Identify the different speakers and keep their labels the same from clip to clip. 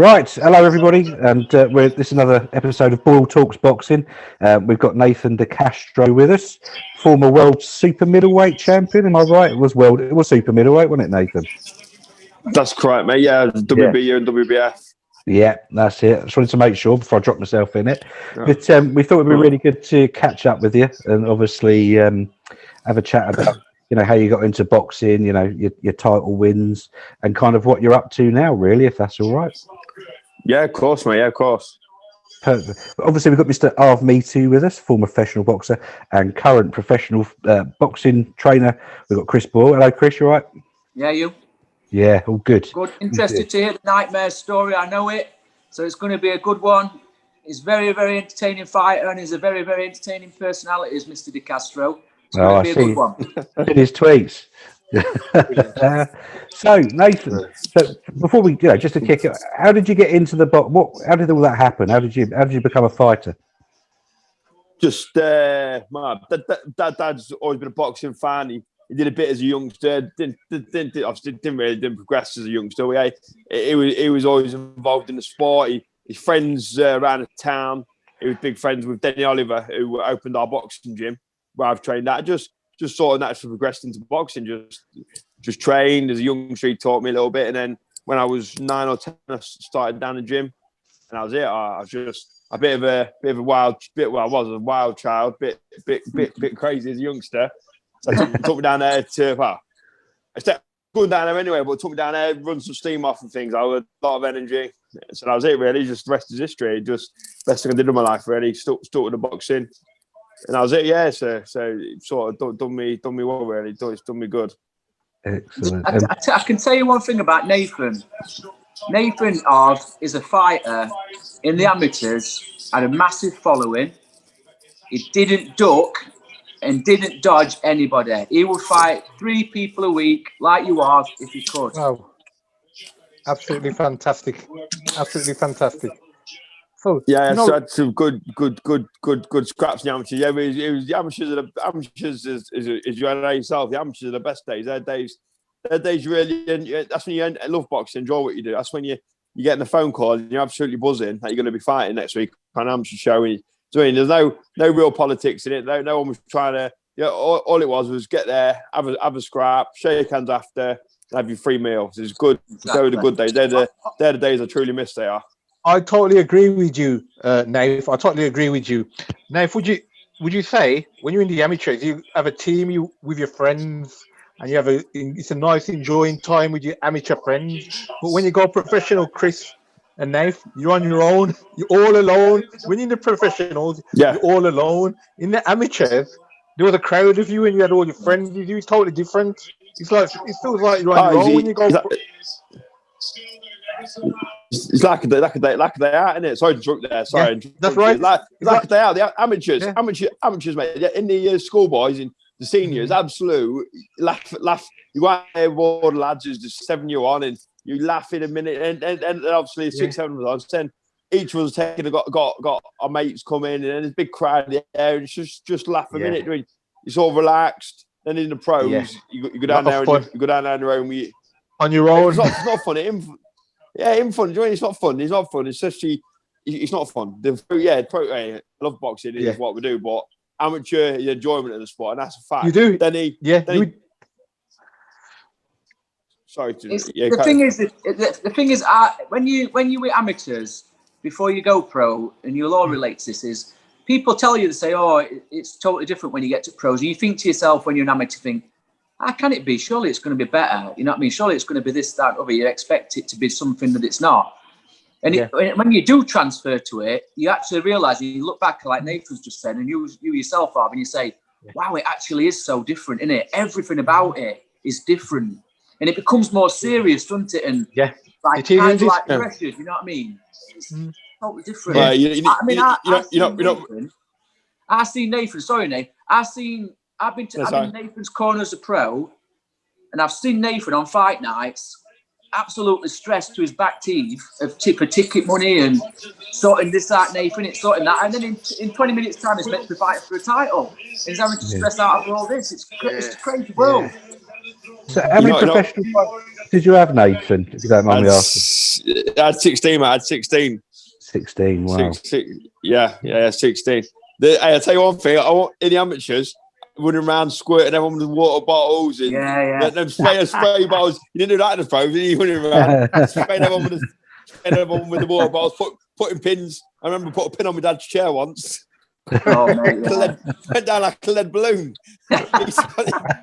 Speaker 1: Right, hello everybody, and this is another episode of Boyle Talks Boxing. We've got Nathan Decastro with us, former world super middleweight champion. Am I right? It was super middleweight, wasn't it, Nathan?
Speaker 2: That's correct, mate. Yeah, WBU and WBF.
Speaker 1: Yeah, that's it. I just wanted to make sure before I drop myself in it. Yeah. But we thought it'd be really good to catch up with you and obviously have a chat about how you got into boxing, your title wins and kind of what you're up to now, really, if that's all right.
Speaker 2: Yeah, of course, mate. Yeah, of course.
Speaker 1: Perfect. Obviously, we've got Mr. Arv Metu with us, former professional boxer and current professional boxing trainer. We've got Chris Boyle. Hello, Chris. You all right?
Speaker 3: Yeah, you?
Speaker 1: Yeah, all good.
Speaker 3: Good. Interested to hear the nightmare story. I know it. So it's going to be a good one. He's a very, very entertaining fighter and he's a very, very entertaining personality, is Mr. Decastro. It's going to be a good one.
Speaker 1: In his tweets. So Nathan, before we just to kick it, how did you get into the box? How did all that happen? How did you become a fighter?
Speaker 2: Just my dad's always been a boxing fan. He did a bit as a youngster. Didn't progress as a youngster. He was always involved in the sport. His friends around the town. He was big friends with Denny Oliver, who opened our boxing gym where I've trained at. Just sort of naturally progressed into boxing. Just trained as a youngster. He taught me a little bit, and then when I was 9 or 10, I started down the gym, and that was it. I was just a bit of a wild. I was a wild child, bit crazy as a youngster. So took me down there I stepped going down there anyway, but took me down there, run some steam off and things. I had a lot of energy. So that was it, really. Just the rest is history. Just best thing I did in my life, really. Stuck with the boxing. And that was it, yeah. So it sort of done me well, really. It's done me good.
Speaker 1: Excellent.
Speaker 3: I can tell you one thing about Nathan. Nathan is a fighter in the amateurs, had a massive following. He didn't duck and didn't dodge anybody. He would fight 3 people a week, like you are, if he could.
Speaker 4: Wow. Absolutely fantastic. Absolutely fantastic. So,
Speaker 2: yeah, so had some good scraps in the amateurs. Yeah, it was the amateurs as you know yourself. The amateurs are the best days. Their days really. That's when you love boxing, enjoy what you do. That's when you're getting a phone call and you're absolutely buzzing that you're going to be fighting next week on an amateur show. There's no real politics in it. No one was trying to. All it was get there, have a scrap, shake hands after, and have your free meals. It's good. Exactly. Those are the good days. They're the days I truly miss. They are.
Speaker 4: I totally agree with you, Nath. I totally agree with you. Nath, would you say when you're in the amateurs, you have a team with your friends and it's a nice enjoying time with your amateur friends? But when you go professional, Chris and Nath, you're on your own. You're all alone. When you're in the professionals, You're all alone. In the amateurs, there was a crowd of you and you had all your friends with you. It's totally different. It feels like you're on your own when you go.
Speaker 2: It's like a day out, isn't it? Sorry to interrupt there. Sorry.
Speaker 4: Yeah, that's right.
Speaker 2: It's like a day out. The amateurs, mate. In the schoolboys and the seniors, absolute laugh. You go out there with all the lads who's just 7 year on, and you laugh in a minute, and obviously 6, 7 of us. Then each one's got our mates come in, and then there's a big crowd there, and it's just laugh a minute. It's all relaxed. Then in the pros, you go down there and you go down there on your own.
Speaker 4: On your own.
Speaker 2: It's not funny. It's fun. It's not fun. It's not fun. It's actually, it's not fun. I love boxing. It's what we do, but amateur, the enjoyment of the sport, and that's a fact.
Speaker 4: You do.
Speaker 2: Sorry.
Speaker 3: The thing is, when you were amateurs before you go pro, and you'll all relate to this, is people tell you to say, "Oh, it's totally different when you get to pros," and you think to yourself when you're an amateur, think, how can it be? Surely it's going to be better. You know what I mean? Surely it's going to be this, that, other. You expect it to be something that it's not. And when you do transfer to it, you actually realise, you look back like Nathan's just said, and you yourself have, and you say, wow, it actually is so different, isn't it? Everything about it is different. And it becomes more serious, doesn't it? And like pressures, you know what I mean? It's totally different. I seen Nathan, sorry, Nate. I've been in Nathan's corner as a pro, and I've seen Nathan on fight nights absolutely stressed to his back teeth for ticket money and sorting this out, Nathan, it's sorting that, and then in 20 minutes' time, he's meant to be fighting for a title. And he's having to stress out over all this. It's a crazy world.
Speaker 1: So how many professional did you have, Nathan? If you don't mind me asking.
Speaker 2: I had 16, mate. I had 16.
Speaker 1: 16, wow.
Speaker 2: 16. I tell you one thing, in the amateurs, running around squirting everyone with water bottles and them spray bottles. You didn't do that in the pros, you running around spraying everyone with the water bottles, putting pins. I remember putting a pin on my dad's chair once.
Speaker 3: Oh, mate,
Speaker 2: went down like a lead balloon.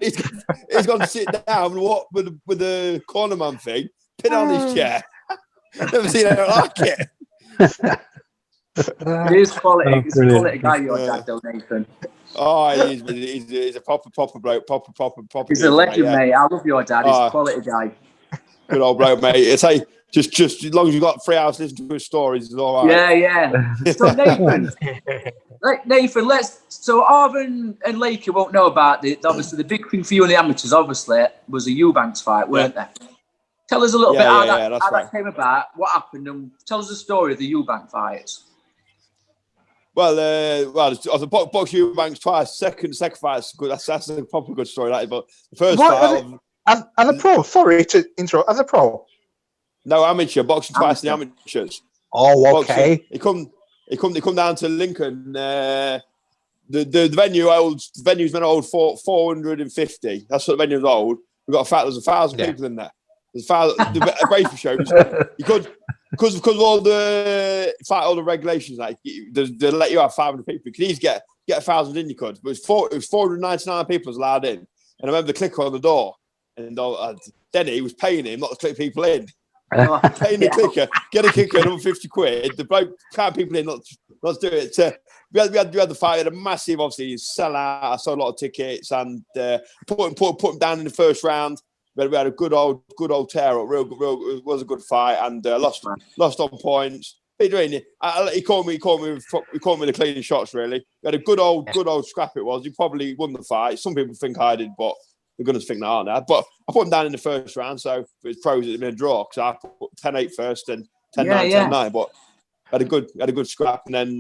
Speaker 2: He's gone to sit down and walk with the corner man thing, pin on his chair. Never seen anything like it.
Speaker 3: It is quality. It's a quality guy, your dad, though, Nathan.
Speaker 2: Oh, he's a proper bloke. Proper.
Speaker 3: He's a legend, mate. I love your dad. He's a quality guy.
Speaker 2: Good old bloke, mate. It's like just as long as you've got 3 hours to listen to his stories, it's all right.
Speaker 3: Yeah. So Nathan, so Arvin and Lakey won't know about it. Obviously, the big thing for you in the amateurs, obviously, was the Eubanks fight, weren't they? Tell us a little bit how that came about, what happened, and tell us the story of the Eubank fights.
Speaker 2: Well, the box Eubanks twice. Second fight's good. That's a proper good story. That is, but the first fight,
Speaker 4: as a pro. Sorry to interrupt. As a pro,
Speaker 2: no amateur boxing twice in the amateurs.
Speaker 4: Oh, okay.
Speaker 2: Boxing, he come down to Lincoln. The venue's been old for 450. That's what the venue's old. There's 1,000 people in there. There's the race shows. You could because of all the regulations, like they let you have 500 people. You could easily get 1,000 in. You could, but it was 499 people was allowed in. And I remember the clicker on the door, and Denny was paying him not to click people in. Paying the clicker, get a kicker, another 50 quid. The bloke can't people in, not to do it. We had the fight. We had a massive, obviously, sellout. I sold a lot of tickets and put him down in the first round. We had a good old tear up. Real, it was a good fight and lost on points. He caught me with the cleaning shots. Really, we had a good old scrap. It was. He probably won the fight. Some people think I did, but they're going to think that, aren't they? But I put him down in the first round, so it's pros it'd been a draw because I put 10-8 first and 10-9, 10-9. But had a good scrap, and then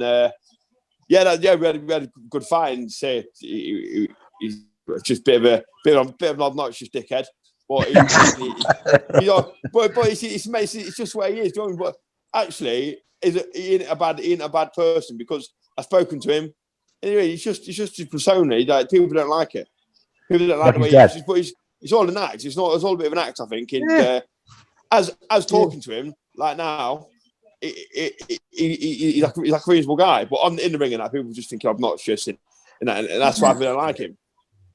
Speaker 2: we had a good fight. And say he's just a bit of an obnoxious dickhead. But it's just where he is. But actually, he ain't a bad person because I've spoken to him. Anyway, it's just his persona. Like, people don't like it. People don't like the way he is. But it's all an act. It's all a bit of an act, I think. And as talking to him like now, he's like a reasonable guy. But in the ring and that, people just think I'm obnoxious, and that's why I don't like him.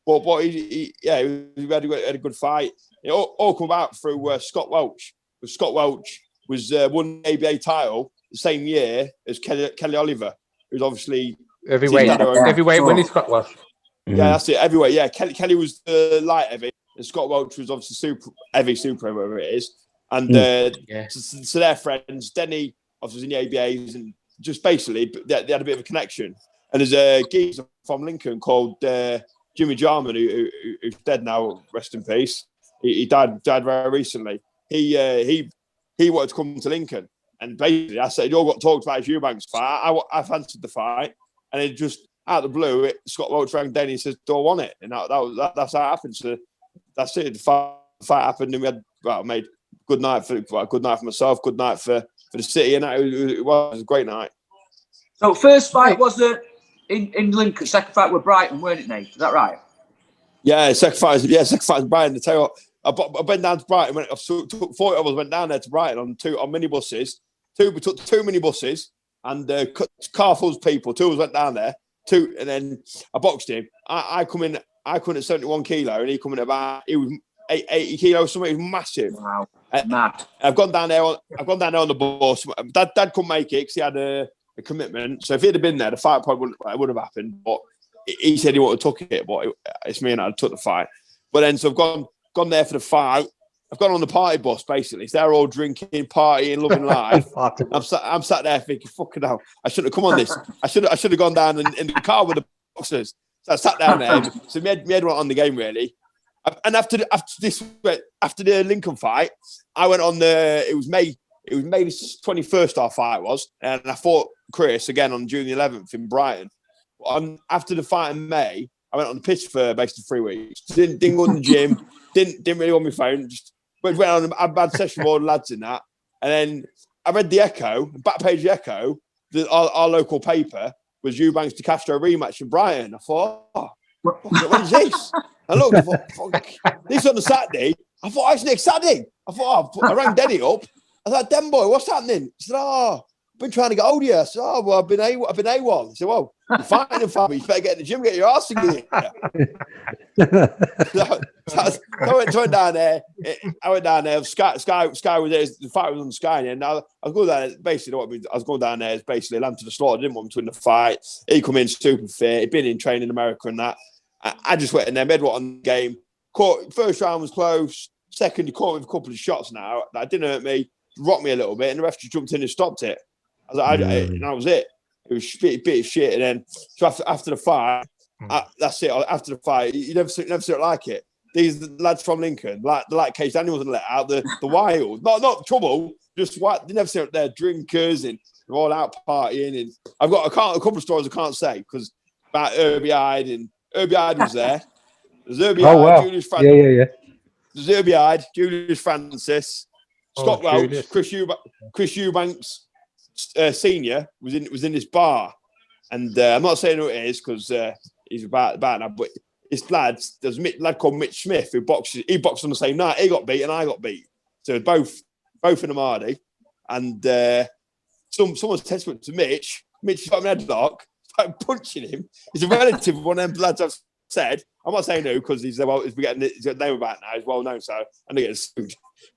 Speaker 2: But he had a good fight. It all come out through Scott Welch. Scott Welch was won the ABA title the same year as Kelly Oliver, who's obviously
Speaker 4: heavyweight winning Scott Welch.
Speaker 2: Yeah, that's it. Heavyweight. Yeah, Kelly was the light heavy, and Scott Welch was obviously super heavy, whatever it is. And so they're friends. Denny obviously was in the ABAs, and just basically they had a bit of a connection. And there's a geezer from Lincoln called Jimmy Jarman, who's dead now, rest in peace. He died very recently. He wanted to come to Lincoln, and basically I said, "You all got talked about his Eubanks fight." I fancied the fight, and it just out of the blue, Scott Welch rang Denny and says, "Do I want it?" And that's how it happened. So that's it. The fight happened, and we made good night for myself, good night for the city, and it was a great night.
Speaker 3: So first fight was in Lincoln. Second fight with Brighton, weren't it, Nate? Is that right?
Speaker 2: Yeah, second fight was Brighton. I tell you what, I went down to Brighton. I took 40 of us went down there to Brighton on minibuses. We took 2 minibuses and car full of people. 2 of us went down there. 2, and then I boxed him. I come in at 71 kilo, and he come in he was 80 kilos. Something. He was massive.
Speaker 3: Wow,
Speaker 2: mad. I've gone down there on the bus. Dad couldn't make it because he had a commitment. So if he'd have been there, the fight probably would have happened. But he said he would have took it, but it's me and I took the fight. But then, so I've gone there for the fight. I've gone on the party bus, basically. So they're all drinking, partying, loving life. I'm sat there thinking, fucking hell, I shouldn't have come on this. I should have gone down in the car with the boxers. So I sat down there. So my head went on the game, really. And after the Lincoln fight, I went on it was May 21st our fight was. And I fought Chris again on June the 11th in Brighton. After the fight in May, I went on the pitch for basically 3 weeks. Didn't go to the gym. Didn't really on my phone. Just went on a bad session with all the lads in that. And then I read the Echo, back page of the Echo, our local paper, was Eubanks Decastro rematch in Brighton. I thought, when's this? I looked, I thought, fuck, this on the Saturday. I thought, it's next Saturday. I rang Denny up. I was like, Den boy, what's happening? He said, I've been trying to get hold of you. I said, well, I've been AWOL. He said, well, you're fighting him, Fabby. You better get in the gym, get your arse in gear. So I went down there. Sky was there. The fight was on Sky. And I was going down there. Basically, I was going down there is basically lamb to the slaughter. I didn't want him to win the fight. He come in super fit. He'd been in training in America and that. I just went in there, Medwot on the game. First round was close. Second, he caught me with a couple of shots now. That didn't hurt me. Rocked me a little bit. And the ref just jumped in and stopped it. I was like, and that was it. It was a bit of shit. And then so after the fight, that's it. After the fight, you never see it like it. These lads from Lincoln, like Case Daniels and let out the wild, not trouble, just what they never see it. They're drinkers and they're all out partying. And a couple of stories I can't say because about Herbie Hyde and Herbie Hyde was there. There's Herbie Hyde,
Speaker 1: wow.
Speaker 2: Julius Francis.
Speaker 1: Yeah.
Speaker 2: There's Herbie Hyde, Julius Francis, Scott Welch,
Speaker 4: Julius.
Speaker 2: Chris Eubanks Senior was in this bar, and I'm not saying who it is because he's about now, but this there's a lad called Mitch Smith who he boxed on the same night. He got beat and I got beat, so both in the Mardy, and someone's testament to Mitch. Mitch got an headlock, started punching him. He's a relative of one of them lads I've said. I'm not saying who because he's getting his name about now. He's well known, so I'm gonna get sued.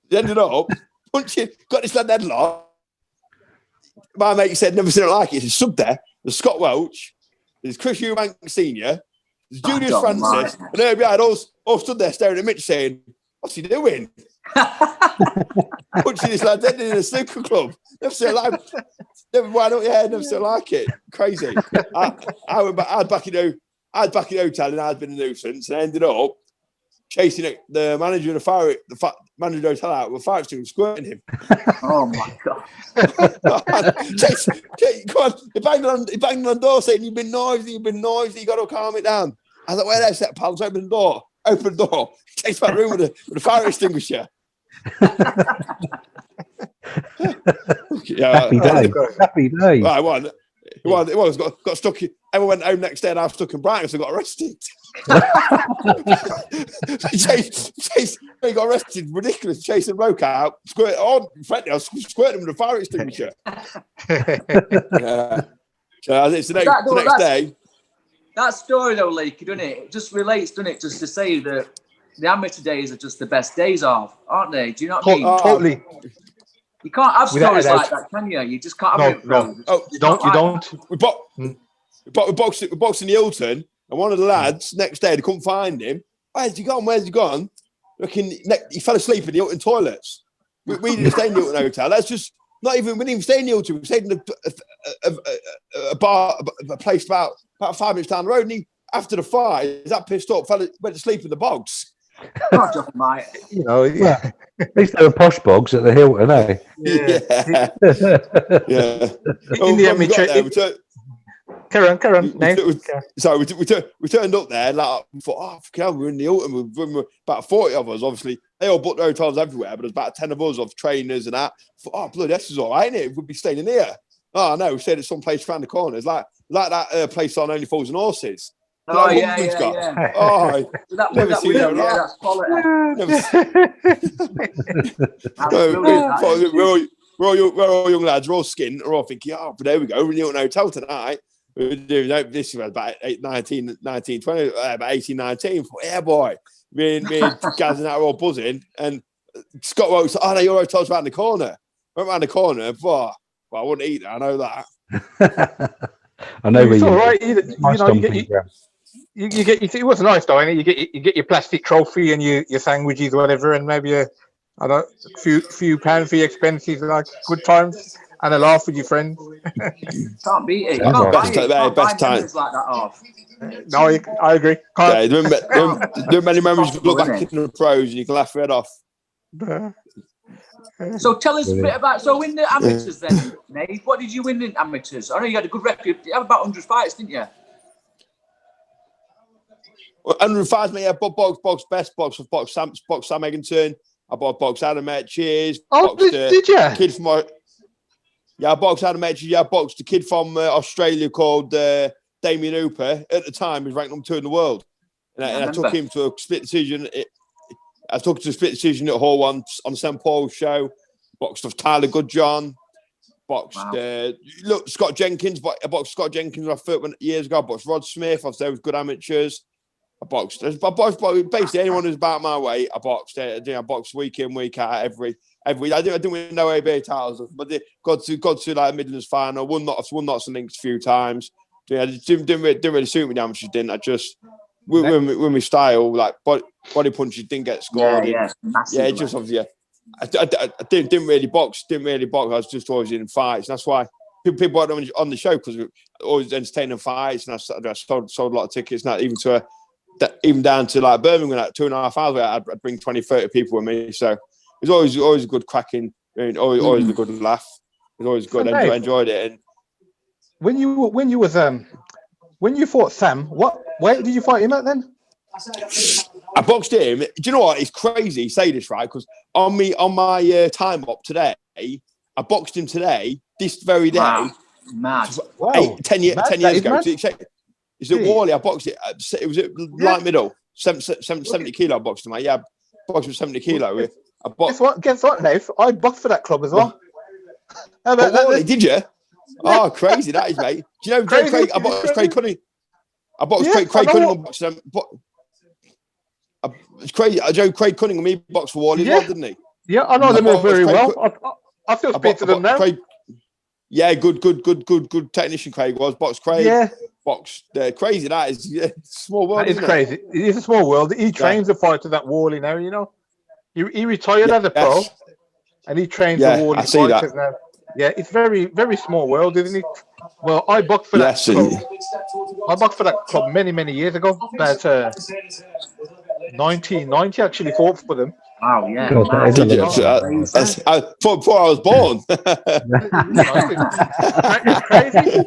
Speaker 2: He ended up punching, got this lad headlock. My mate said, never seen it like it. There's sub there. There's Scott Welch. There's Chris Eubanks Senior. There's Julius Francis. And Herbie Hyde all stood there staring at Mitch saying, what's he doing? Punching this lad dead in a snooker club. Never seen it like it. Never seen it like it. Crazy. I was back in hotel and I'd been a nuisance and I ended up chasing the manager of the manager of the hotel out with a fire extinguisher squirting him.
Speaker 3: Oh my God.
Speaker 2: Come on. He banged on the door saying, you've been noisy, you got to calm it down. I was like, where there's that, pals? Open the door. Takes back room with a fire extinguisher.
Speaker 1: Happy day.
Speaker 2: Right, it was got stuck. Everyone went home next day and I was stuck in Brighton, so I got arrested. He got arrested. Ridiculous. Chasing bloke out. Squirting him with a fire extinguisher. So it's the next day.
Speaker 3: That story though, Leaky, doesn't it? It just relates, doesn't it? Just to say that the amateur days are just the best days of, aren't they? Do you know what I mean?
Speaker 4: Totally.
Speaker 3: You can't have stories like that, can you? You just can't have it.
Speaker 4: No. You don't.
Speaker 2: We boxed in the Hilton, and one of the lads next day they couldn't find him. Where's he gone? Looking, he fell asleep in the Hilton toilets. We didn't stay in the Hilton hotel. That's just we didn't even stay in the Hilton. We stayed in a bar, a place about 5 minutes down the road. And he, after the fight, he's that pissed off, went to sleep in the bogs.
Speaker 3: God, just mate.
Speaker 4: You know, yeah.
Speaker 1: At least there were posh bogs at the Hilton, eh?
Speaker 2: Yeah.
Speaker 4: In the amateur. Carry on.
Speaker 2: So we turned up there, like, we thought, we're in the Hilton. We're about 40 of us, obviously. They all booked their hotels everywhere, but there's about 10 of us of trainers and that. I thought, bloody, this is all right, isn't it? We'd be staying in here. Oh, no, we stayed at some place around the corner. It's like that place on Only Fools and Horses.
Speaker 3: Oh, yeah.
Speaker 2: Oh, never seen that.
Speaker 3: That's quality.
Speaker 2: We're all young lads. We're all skint. We're all thinking, but there we go. We're in the Hilton Hotel tonight. This was about 18, 19. Yeah, boy. Me and Gaz and that were all buzzing. And Scott Welch said, no, your hotel's around the corner. Went round the corner. Well, I wouldn't eat that. I know that.
Speaker 1: I know.
Speaker 4: It's all right. You get it was nice though, ain't it? You get your plastic trophy and your sandwiches or whatever, and maybe a few pounds for your expenses, like good times and a laugh with your friends.
Speaker 3: Can't beat it. You can't buy it.
Speaker 2: Best time
Speaker 3: like that off.
Speaker 4: No, I agree.
Speaker 2: There are many memories you look back in the pros and you can laugh your head off.
Speaker 3: So tell us a bit about, in the amateurs then, Nate, what did you win in amateurs? I know you had a good record. You had about 100 fights, didn't you?
Speaker 2: 105, mate. Yeah, box best box of box Sam Egginton. I boxed Adam Etches.
Speaker 4: Oh, did you?
Speaker 2: Kid from I boxed Adam Etches. Yeah, I boxed a kid from Australia called Damien Hooper. At the time, he was ranked number 2 in the world. And I took him to a split decision. I took him to a split decision at Hall 1 on the St. Paul's show. Boxed off Tyler Goodjohn. Boxed, Scott Jenkins. I boxed Scott Jenkins when I first went years ago. I boxed Rod Smith. I was there with good amateurs. I boxed basically anyone who's about my weight. I boxed. I boxed week in, week out. Every I didn't win no ABA titles, but they got to like Midlands final. Won knots and links a few times. Yeah, it didn't really suit me the amateurs. Didn't I? Just with my style, like body punches didn't get scored.
Speaker 3: Yeah,
Speaker 2: it just obviously. I didn't really box. I was just always in fights. And that's why people on the show, because we're always entertaining fights. And I sold a lot of tickets. Now even down to like Birmingham, like 2.5 hours, I'd bring 20, 30 people with me. So it was always a good cracking. Always a good laugh. It was always good. I enjoyed it. And
Speaker 4: when you fought Sam, what weight did you fight him at then?
Speaker 2: I boxed him. Do you know what? It's crazy you say this, right? Because on my time up today, I boxed him today, this very day.
Speaker 3: Wow. Mad.
Speaker 2: 10 years ago. Is it Wally? I boxed it. It was light middle, 70 kilo. I boxed him. I boxed him 70 kilo.
Speaker 4: Guess what, Dave? I boxed for that club as well.
Speaker 2: Wally, did you? Oh, crazy that is, mate. Do you know Craig? I boxed Craig Cunningham. I boxed Craig Cunningham. It's crazy. Craig Cunningham, he boxed for Wally, didn't he?
Speaker 4: Yeah, I know them all very well. I still speak to them now.
Speaker 2: Good technician Craig was. Boxed Craig. Yeah. Boxed. Crazy that is. Yeah, small world.
Speaker 4: That is crazy. It is a small world. He trains the fighter that Wally now, you know. He retired as a pro and he trains the Wally fighters now. Yeah, it's very, very small world, isn't it? Well, I boxed for that club. I boxed for that club many, many years ago. About 1990, actually fought for them.
Speaker 3: Wow, yeah.
Speaker 2: Before I was born.
Speaker 4: It's crazy.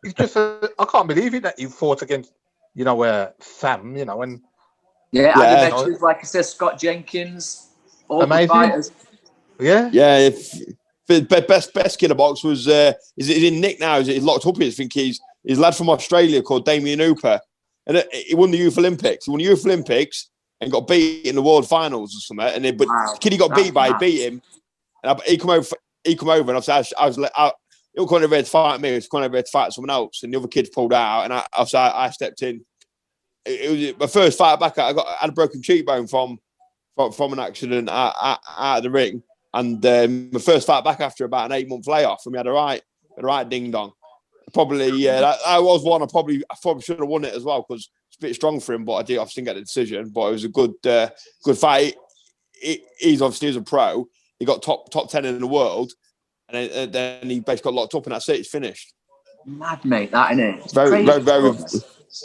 Speaker 4: It's just, I can't believe it that you fought against, Sam, and...
Speaker 3: Yeah, I mentioned, like I said, Scott Jenkins, all the fighters.
Speaker 4: Yeah.
Speaker 2: Yeah, the best kid I boxed was is in Nick now. He's locked up here. I think he's a lad from Australia called Damien Hooper, and he won the Youth Olympics. He won the Youth Olympics and got beat in the World Finals or something. And the kid he got beat by, beat him, and he come over, and obviously he was kind of ready to fight me. He was kind of ready to fight someone else, and the other kid pulled out, and I stepped in. It was my first fight back. I had a broken cheekbone from an accident out of the ring. And my first fight back after about an 8-month layoff, and we had a right ding dong. Probably, I was one. I probably should have won it as well because it's a bit strong for him, but I didn't get the decision. But it was a good fight. He's obviously a pro. He got top 10 in the world, and then he basically got locked up, and that's it. He's finished.
Speaker 3: Mad, mate, that isn't it?
Speaker 2: Very.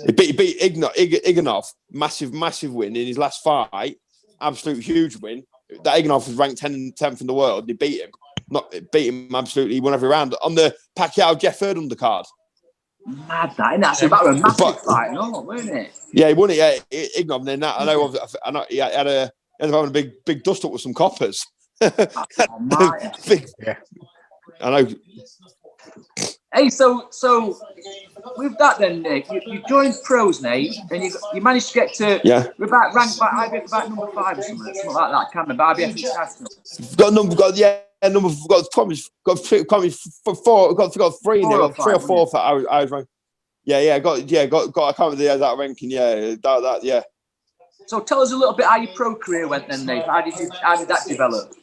Speaker 2: He beat Iganov, massive win in his last fight. Absolute huge win. That Iganov was ranked 10th in the world. They beat him absolutely. He won every round on the Pacquiao Jeff Hurd undercard.
Speaker 3: Mad, that, and that's about a massive fight, wasn't it?
Speaker 2: Yeah, he won it. Yeah, Iganov. And then that, I know he had a big dust up with some coppers. I know.
Speaker 3: Hey, so with that then, Nick, you joined pros, Nate, and you managed to get to ranked by IBF about number 5 or something like that. I can't remember. IBF International. Got 3 in there. Got 3 or 4 for I was ranked. I can't remember that ranking. Yeah. So tell us a little bit how your pro career went then, Nate. How did that develop?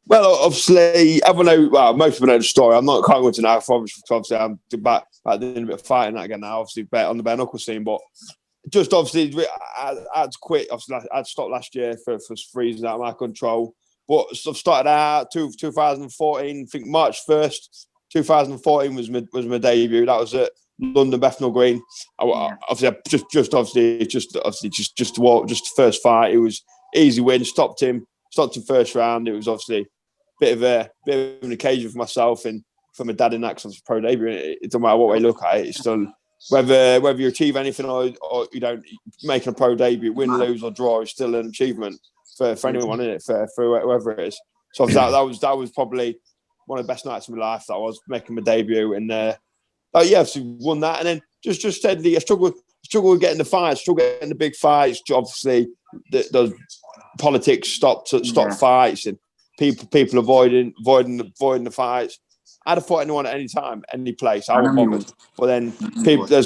Speaker 3: Well, obviously, most people know the story. I can't go into now. Obviously, I'm back doing a bit of fighting that again now. Obviously, on the bare knuckle scene, but just obviously, I had to quit. Obviously, I had stopped last year for reasons out of my control. But I've started out 2014. I think March 1st, 2014 was my debut. That was at London Bethnal Green. Obviously, just the first fight. It was easy win. Stopped him first round. It was obviously a bit of an occasion for myself and for my dad in that, because I was pro debut. It doesn't matter what way you look at it. It's still
Speaker 2: whether you achieve anything or you don't, making a pro debut, win, lose or draw is still an achievement for anyone in it, for whoever it is. So that was probably one of the best nights of my life. That was making my debut, and so won that, and then just steadily, I struggled with getting the fights, struggled getting the big fights. Obviously, the politics stopped fights, and people avoiding the fights. I'd have fought anyone at any time, any place. I wasn't bothered. But then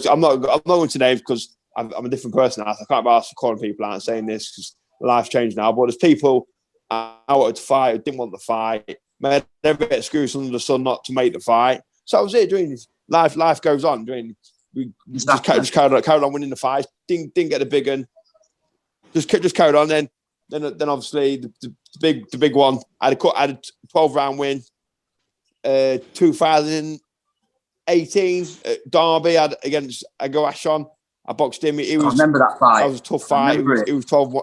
Speaker 2: I'm not going to names because I'm a different person now. So I can't be asked calling people out and saying this because life's changed now. But there's people I wanted to fight, didn't want the fight, made every excuse under the sun not to make the fight. So that was it. Doing this, life goes on. We just carried on winning the fight. Didn't get the big one. Just carried on. Then obviously the big one. I had a 12-round win. 2018 Derby against Agoashon. I boxed him. I
Speaker 3: remember that fight.
Speaker 2: That was a tough fight. It was 12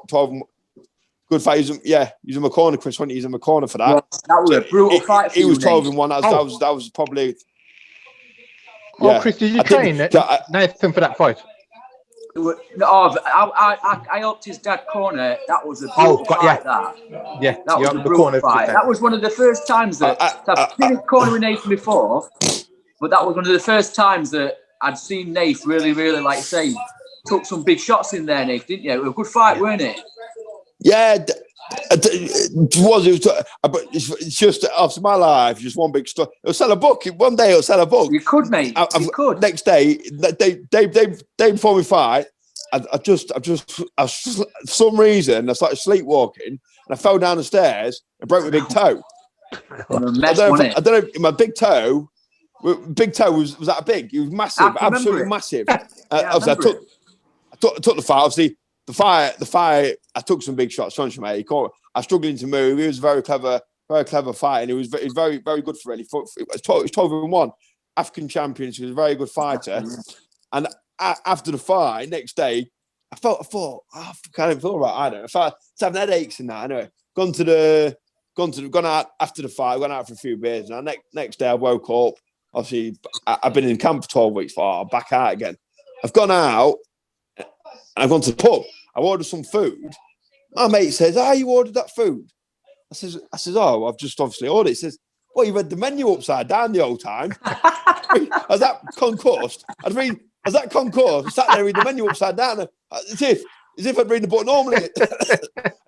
Speaker 2: good fight. He was in my corner, Chris, wasn't he? He was in my corner for that.
Speaker 3: Yes, that was a brutal fight.
Speaker 2: He was 12-1. That was probably.
Speaker 4: Yeah. Chris, did you train Nathan for that fight?
Speaker 3: I helped his dad corner. That was a brutal fight. That was a brutal fight. That was one of the first times that I've been in corner with Nathan before, but that was one of the first times that I'd seen Nathan really, really, like you say, took some big shots in there, Nathan, didn't you? It was a good fight, weren't it?
Speaker 2: Yeah, it was. It's just after my life, just one big story. It'll sell a book. One day it'll sell a book.
Speaker 3: You could, mate. You could.
Speaker 2: Next day, day before we fight, I for some reason I started sleepwalking and I fell down the stairs and broke my big toe. I don't know. My big toe was that big? It was massive, absolutely massive. I took the fight. Obviously, the fight. I took some big shots. I was struggling to move. He was a very clever fight, and he was very, very good for really. It was 12-1 African champions. He was a very good fighter. And after the fight, next day, I thought, I didn't feel right. I don't know. I was having headaches and that. Anyway, gone out after the fight. Gone out for a few beers. And next day, I woke up. Obviously, I've been in camp for 12 weeks. I'm back out again. I've gone out and I've gone to the pub. I ordered some food. My mate says, you ordered that food? I says, I've just obviously ordered it. He says, well, you read the menu upside down the whole time. Has that concussed? I sat there reading the menu upside down. As if I'd read the book normally. I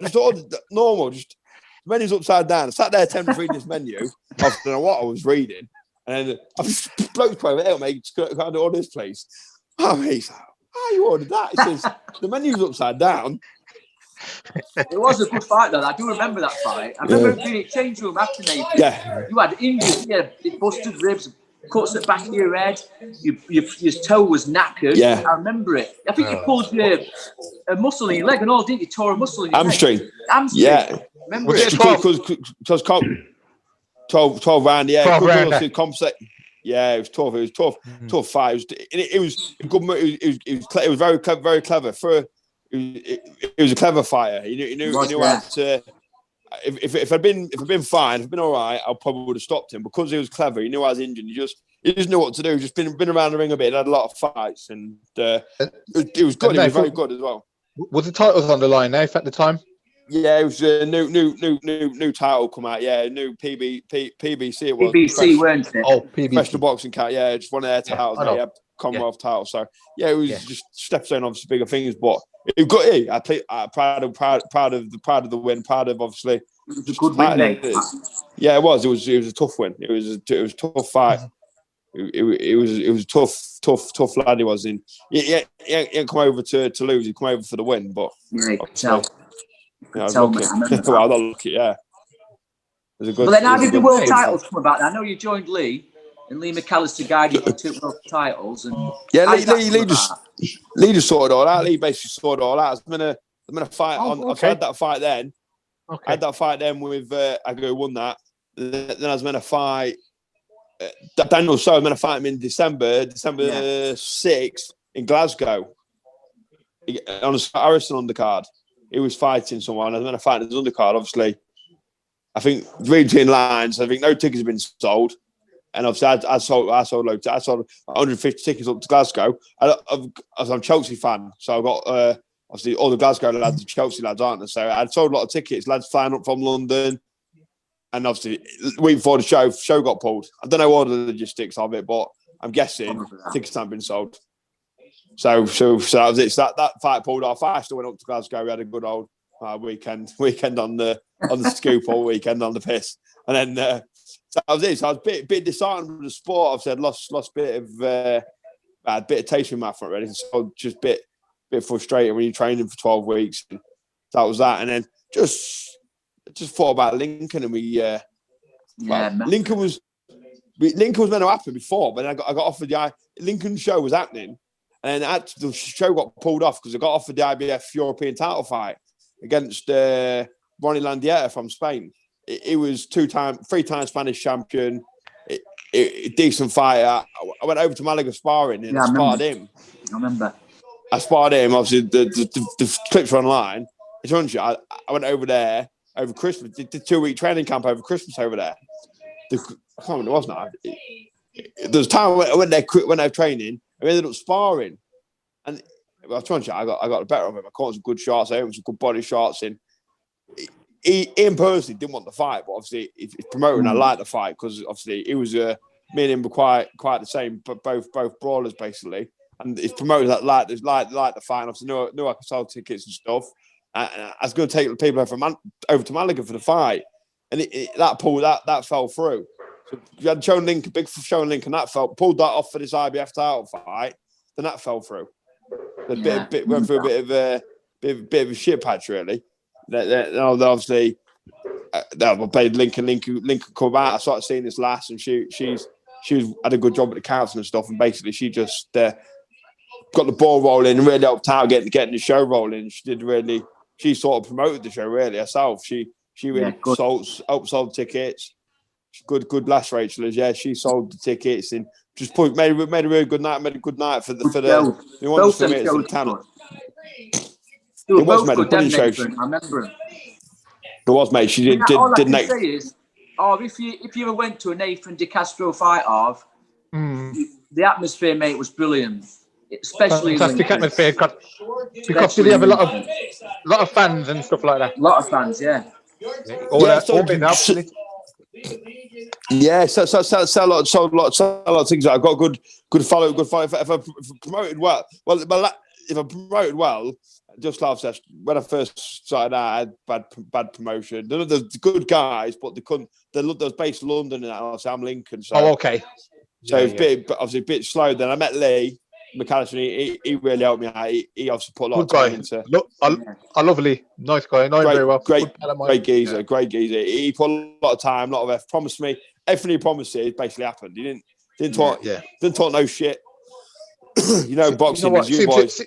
Speaker 2: just ordered normal, just the menu's upside down. I sat there attempting to read this menu. I don't know what I was reading. And I was bloke's probably, hey, mate, can't order this place. He's like, you ordered that? He says, the menu's upside down.
Speaker 3: It was a good fight, though. I do remember that fight. I remember being in a change room after Nathan.
Speaker 2: Yeah.
Speaker 3: You had injuries, busted ribs, cuts at the back of your head. Your toe was knackered.
Speaker 2: Yeah.
Speaker 3: I remember it. I think you pulled a muscle in your leg and all, didn't you? Tore a muscle in your
Speaker 2: hamstring.
Speaker 3: Hamstring.
Speaker 2: Yeah.
Speaker 3: Remember it?
Speaker 2: Because 12 round, yeah.
Speaker 4: 12 round.
Speaker 2: Yeah, it was tough. It was tough. Tough fight. It was good. It was very clever. Very clever. It was a clever fighter. He knew how to. If I'd been fine, if I'd been all right, I probably would have stopped him because he was clever. He knew I was injured. He just knew what to do. Just been around the ring a bit. Had a lot of fights, and it was good. It was very good as well.
Speaker 4: Was the titles on the line, Nath, at the time?
Speaker 2: Yeah, it was a new title come out. Yeah, new PBC. It was
Speaker 3: PBC, weren't it?
Speaker 4: Oh, PBC.
Speaker 2: Professional boxing cat. Yeah, just one of their titles. Yeah, Commonwealth title. So yeah, it was just steps on obviously bigger things, but it got it. I played proud of the win. Proud of obviously.
Speaker 3: It was a good win, mate.
Speaker 2: Yeah, it was. It was a tough win. It was a tough fight. It was tough lad. He was in. He didn't come over to lose. He come over for the win. But
Speaker 3: yeah, you could tell.
Speaker 2: I was lucky. Well, not lucky. Yeah. It was a good.
Speaker 3: But then how did the world titles come about? I know you joined Lee. And Lee McAllister guided you to world titles, and Lee just sorted it all out. Lee basically sorted it all out. I'm gonna fight on. Okay. I had that fight then. Okay. I had that fight then with I won that. Then I was going to fight Daniel. So I was going to fight him in December 6th in Glasgow on a Harrison undercard. He was fighting someone. I was going to fight his undercard. Obviously, I think reading between lines. I think no tickets have been sold.
Speaker 2: And obviously, I sold 150 tickets up to Glasgow. I'm a Chelsea fan, so I got obviously all the Glasgow lads are Chelsea lads, aren't they? So I sold a lot of tickets. Lads flying up from London, and obviously the week before the show got pulled. I don't know all the logistics of it, but I'm guessing tickets haven't been sold. So that was it. So that fight pulled off. I still went up to Glasgow. We had a good old weekend on the scoop all weekend on the piss, and then. So that was it. So I was a bit disheartened with the sport. I've said lost a bit of taste in my front really. So just a bit frustrated when you're training for 12 weeks. And that was that. And then just thought about Lincoln, and Lincoln was meant to happen before, but then I got offered the Lincoln show was happening, and then the show got pulled off because I got offered the IBF European title fight against Ronnie Landieta from Spain. He was 3-time Spanish champion, decent fighter. I went over to Malaga sparring and sparred him.
Speaker 3: I remember.
Speaker 2: I sparred him. Obviously, the clips are online. I went over there over Christmas. Did 2-week training camp over Christmas over there. I can't remember, it wasn't I? There was a time I went there training. I ended up sparring, and I told you I got the better of him. I caught some good shots. I hit some good body shots in. Ian personally didn't want the fight, but obviously he's promoting. I like the fight because obviously it was me and him were quite the same, but both brawlers basically. And his promoters that like the fight. And obviously knew I could sell tickets and stuff. I was going to take the people over to Malaga for the fight, and that fell through. So you had shown Link a big show in Link, and that pulled that off for this IBF title fight. Then that fell through. Went through a bit of a shit patch really. Obviously, I played Lincoln. Lincoln come out. I started seeing this lass, and she had a good job at the council and stuff. And basically, she just got the ball rolling and really helped out getting the show rolling. She sort of promoted the show really herself. She really helped sold tickets. Good lass, Rachel is. Yeah, she sold the tickets and just made a really good night. Made a good night for the
Speaker 3: both them shows.
Speaker 2: It was, mate. I
Speaker 3: remember him.
Speaker 2: It was, mate. She did.
Speaker 3: All I can say is, if you ever went to a Nathan Decastro fight the atmosphere, mate, was brilliant. Especially
Speaker 4: fantastic atmosphere because we have a lot of fans and stuff like that.
Speaker 3: A lot of fans, yeah.
Speaker 2: Yeah, so a lot of things. I've got good follow. If I promoted well, if I promoted well, just like I said, when I first started out, I had bad promotion. They're good guys, but they was based in London, and I'm Lincoln. So,
Speaker 4: okay.
Speaker 2: So it's a bit slow. Then I met Lee McAllister. He really helped me out. He obviously put a lot of time into.
Speaker 4: I love Lee, nice guy, know him very well.
Speaker 2: Great geezer. He put a lot of time, a lot of effort. Promised me everything he promised. It basically happened. He didn't talk no shit. Boxing is you boys.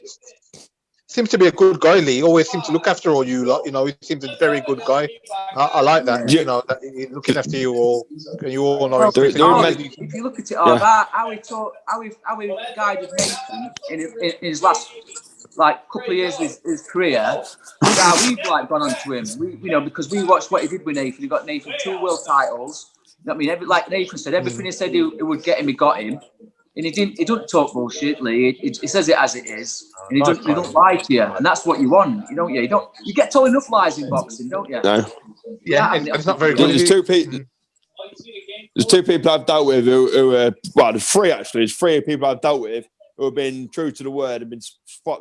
Speaker 4: Seems to be a good guy, Lee. He always seems to look after all you lot. He seems a very good guy. I like that. That he's looking after you all. You all know.
Speaker 3: If you look at it, how he guided Nathan in his last couple of years of his career. We've gone on to him. Because we watched what he did with Nathan. He got Nathan 2 world titles. You know what I mean? Like Nathan said, everything he said he would get him, he got him. And he don't talk bullshit, Lee. He says it as it is, and he don't lie to you, and that's what you want, don't you? You get told enough lies in boxing, don't you?
Speaker 2: No.
Speaker 4: Yeah, it's not very good.
Speaker 2: There's two people I've dealt with who are there's 3 actually. There's 3 people I've dealt with who have been true to the word, have been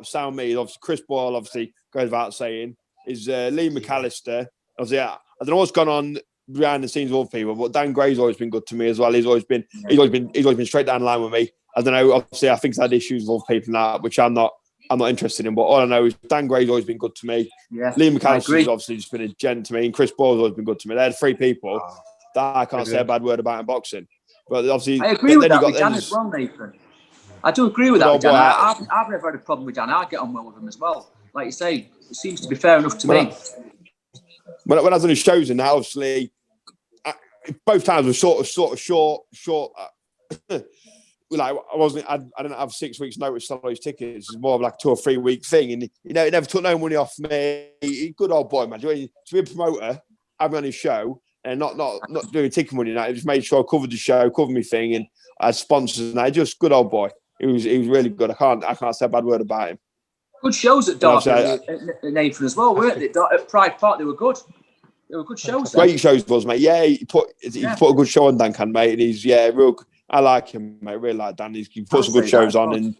Speaker 2: sound me. Obviously, Chris Boyle goes without saying. Is Lee McAllister. Obviously, I don't know what's gone on behind the scenes with other people, but Dan Gray's always been good to me as well. He's always been straight down the line with me. I don't know. Obviously, I think he's had issues with other people now, which I'm not interested in. But all I know is Dan Gray's always been good to me.
Speaker 3: Yeah,
Speaker 2: Liam McAllister's obviously just been a gent to me, and Chris Boyle's always been good to me. They're the 3 people that I can't say a bad word about in boxing. But obviously,
Speaker 3: I agree with that with Dan as well, Nathan. I do agree with that with Dan. I've never had a problem with Dan. I get on well with him as well. Like you say, it seems to be fair enough to me.
Speaker 2: When I was on his shows, and obviously, both times were sort of short. I didn't have 6 weeks' notice to sell those tickets. It's more of like a 2 or 3 week thing, and he never took no money off me. Good old boy, man. To be a promoter, have me on his show, and not doing ticket money. Now, he just made sure I covered the show, covered my thing, and I had sponsors. And just good old boy. He was really good. I can't say a bad word about him.
Speaker 3: Good shows at Derby, Nathan, as well, weren't they? At Pride Park, they were good. They were good shows.
Speaker 2: Great shows, was mate. Yeah, he put a good show on, Dan Can, mate, and he's real. I like him, mate. I really like Dan. He put some good shows on, and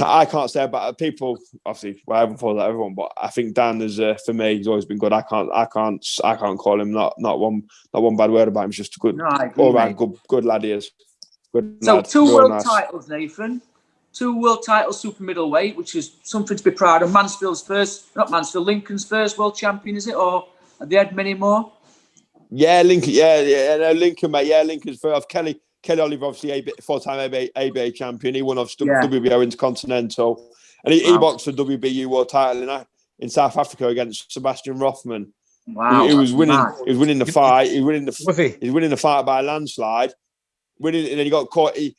Speaker 2: I can't say about people. Obviously, I haven't followed everyone, but I think Dan is for me. He's always been good. I can't call him not one bad word about him. He's just a good, all round good lad. He is. Good
Speaker 3: so
Speaker 2: lad,
Speaker 3: 2 world titles, Nathan. 2 world titles, super middleweight, which is something to be proud of. Lincoln's first world champion, is it? Or have they had many more?
Speaker 2: Yeah, Lincoln. No, Lincoln, mate. Yeah, Lincoln's first. Kelly Oliver, obviously, 4-time ABA champion. He won obviously WBO Intercontinental, and he boxed the WBU world title in South Africa against Sebastian Rothman.
Speaker 3: Wow,
Speaker 2: he was winning. He was winning the fight. He was winning the fight by a landslide. Winning, and then he got caught. He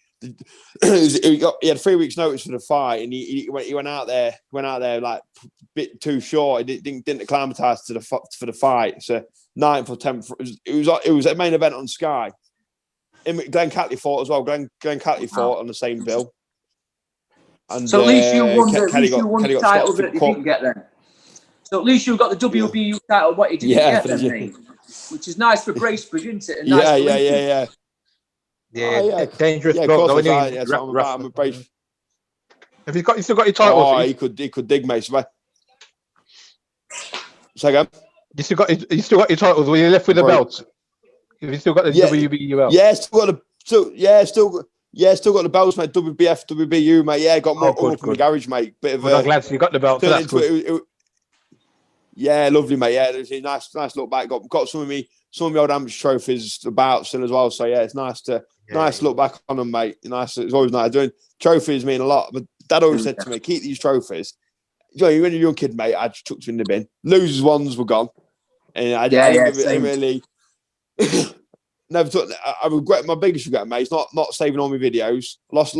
Speaker 2: had 3 weeks' notice for the fight, and he went out there like a bit too short. He didn't acclimatise for the fight. So 9th or 10th. It was a main event on Sky. Glenn Catley fought as well. Glenn Catley fought on the same bill. And
Speaker 3: so at least you won the title that you didn't get then. So at least you got the WBU title. What you didn't get then, mate. Which is nice for Bracebridge, isn't it? And nice
Speaker 4: Yeah, dangerous.
Speaker 2: Yeah, of course. I'm a Brace.
Speaker 4: Have you still got your title?
Speaker 2: Oh, he could dig, mate. Say again.
Speaker 4: You still got your titles. Were you left with the belts? Have you still got the WBU belt?
Speaker 2: Yeah, still got the belts, mate. WBF, WBU, mate. Yeah, got more from the garage, mate. Bit of
Speaker 4: I'm glad you got the belt. So that's good.
Speaker 2: Yeah, lovely, mate. Yeah, it's a nice look back. Got some of my old amateur trophies about still as well. So yeah, it's nice to look back on them, mate. Nice. It's always nice. Doing trophies mean a lot. But Dad always said to me, keep these trophies. You know, when you're a young kid, mate, I just chucked them in the bin. Losers ones were gone, and I didn't really. Never took. I regret my biggest regret, mate. It's not saving all my videos. Lost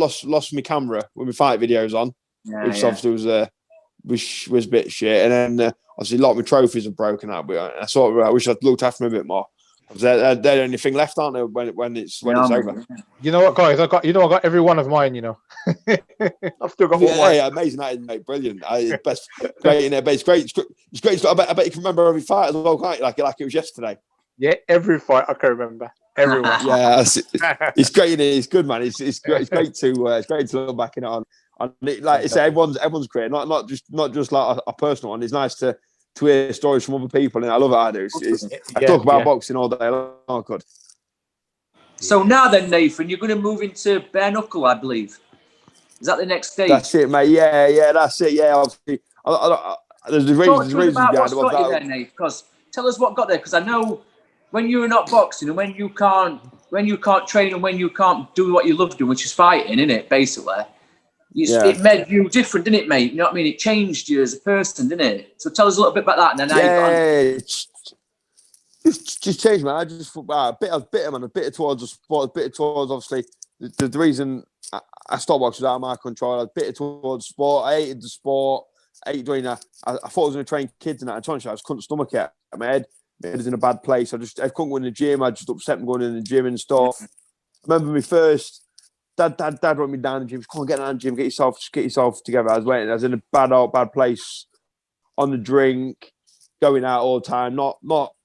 Speaker 2: my camera with my fight videos on, which obviously was a bit shit. And then obviously a lot of my trophies are broken up. I wish I'd looked after them a bit more. They're the only thing left, aren't they? When it's over.
Speaker 4: You know what, guys? I got every one of mine. You know, I've still got one.
Speaker 2: Yeah, amazing, that is, mate. Brilliant. Best, great in there, but it's great. It's great. I bet you can remember every fight as well, can't you? Like it was yesterday.
Speaker 4: Yeah, every fight I can remember. Everyone.
Speaker 2: Yeah, it's great. It's good, man. It's great to look back in it on. Like I say, everyone's great. Not just like a personal one. It's nice to hear stories from other people, and I love it. I do. I talk about boxing all day long. Good.
Speaker 3: So now then, Nathan, you're going to move into bare knuckle, I believe. Is that the next stage?
Speaker 2: That's it, mate. Yeah, that's it. Yeah, obviously, there's the reasons behind it.
Speaker 3: What's got you there, Nate? Because tell us what got there. Because I know when you're not boxing and when you can't train and when you can't do what you love doing, which is fighting, isn't it? Basically. It made you different, didn't it, mate? You know what I mean? It changed you as a person, didn't it? So tell us a little bit about that. And then
Speaker 2: it's just changed, man. I just a bit towards the sport, a bit towards obviously the reason I stopped boxing out of my control. I was a bit towards sport. I hated the sport. I thought I was going to train kids and that. I just couldn't stomach it. My head was in a bad place. I couldn't go in the gym. I just upset me going in the gym and stuff. I remember me first. Dad wrote me down in the gym. Come on, get down the gym. Get yourself together. I was in a bad place on the drink, going out all the time. Not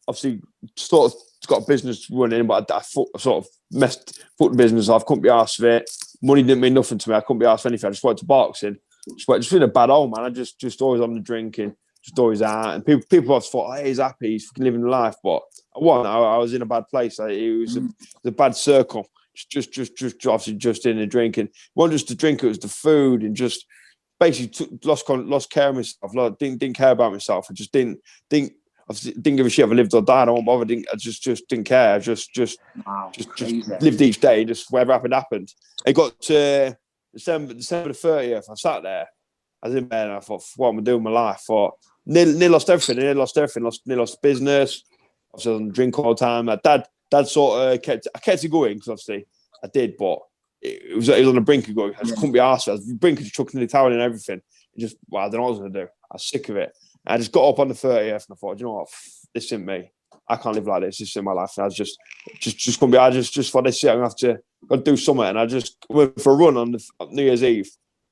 Speaker 2: obviously sort of got a business running, but I sort of messed the business off. Couldn't be arsed for it. Money didn't mean nothing to me. I couldn't be arsed for anything. I just went to boxing. Just in a bad hole, man. I just always on the drinking, just always out. And people always thought, hey, he's happy, he's fucking living life. But I was in a bad place. It was a bad circle. Just obviously just in the drinking. It wasn't just the drink, it was the food, and just basically lost care of myself. Didn't care about myself. I just didn't give a shit if I lived or died. I won't bother. I just didn't care. I just lived each day. Just whatever happened. It got to December the 30th. I sat there. I was in bed and I thought, what am I doing with my life? I thought, nearly lost everything. Nearly lost business. I was on the drink all the time. My dad sort of kept it going, because obviously I did, but it was on the brink of going. I just couldn't be arsed. I was the brink of chucking the towel and everything. I don't know what I was going to do. I was sick of it. I just got up on the 30th and I thought, you know what, this isn't me. I can't live like this. This is in my life. And I just couldn't be. I just for this year, I'm gonna got to do something. And I just went for a run on New Year's Eve.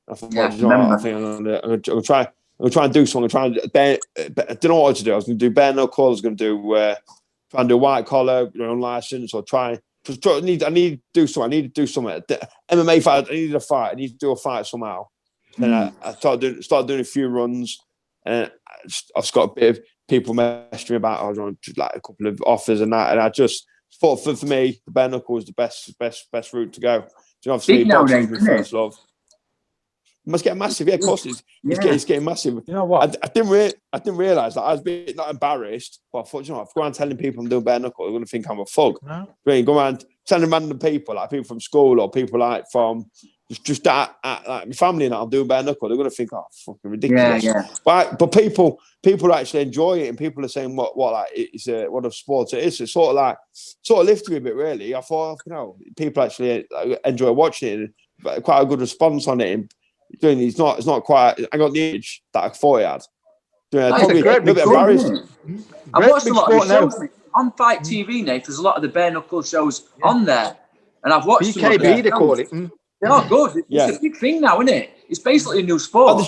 Speaker 2: I thought, I think I'm gonna try and do something. I don't know what to do. I was gonna do bare knuckle. I was gonna do try and do white collar, unlicensed, or try. I need to do something. I need to do something. MMA fight. I needed a fight. I need to do a fight somehow. Then I started doing a few runs, and I've got a bit of people messaging me about. I was on like a couple of offers and that, and I just thought for me, the bare knuckle was the best route to go. So obviously, boxing was my first love. It must get massive, yeah. Of course, it's getting massive.
Speaker 1: You know what?
Speaker 2: I didn't realize that I was being not embarrassed, but I thought, if I go around telling people I'm doing bare knuckle, they're going to think I'm a thug.
Speaker 1: No.
Speaker 2: Really, go around telling random people, like people from school or people like from just at like my family, and I'm doing bare knuckle. They're going to think, oh, fucking ridiculous.
Speaker 3: Yeah.
Speaker 2: But people actually enjoy it, and people are saying what a sport it is. It's sort of lifted me a bit, really. I thought, people actually enjoy watching it, and quite a good response on it. And it's not quite. I got the age that I thought it had. Probably a bit embarrassed.
Speaker 3: I watched a lot of the shows on Fight TV, Nate. There's a lot of the bare knuckle shows on there, and I've watched
Speaker 4: BKB, they call it.
Speaker 3: They're not good. It's a big thing now, isn't it? It's basically a new sport.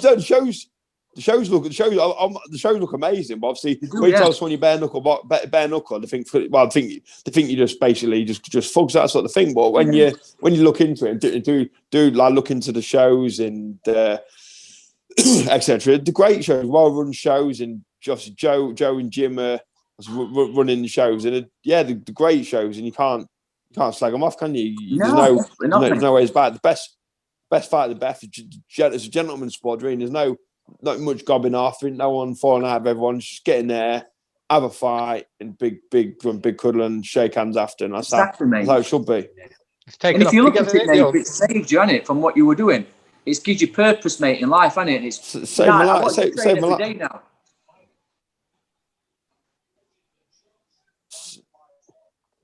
Speaker 2: The shows look amazing, but obviously when you tell someone you bare knuckle, they think you just basically just fugs that sort of thing. But when you look into it and do like look into the shows and etc., the great shows, well run shows, and just Joe and Jim are running the shows, and the great shows, and you can't slag them off, can you? There's no ways back. The best fight of the best. It's a gentleman's sport, really. There's not much gobbing off. No one falling out of everyone. Just getting there, have a fight, and big cuddle and shake hands after. And that's how it should be.
Speaker 3: And if you look at it, Nate, it saved you, hasn't it, from what you were doing? It gives you purpose, mate, in life, hasn't it? And it's
Speaker 2: saved my life. Saved my life.
Speaker 3: Day now.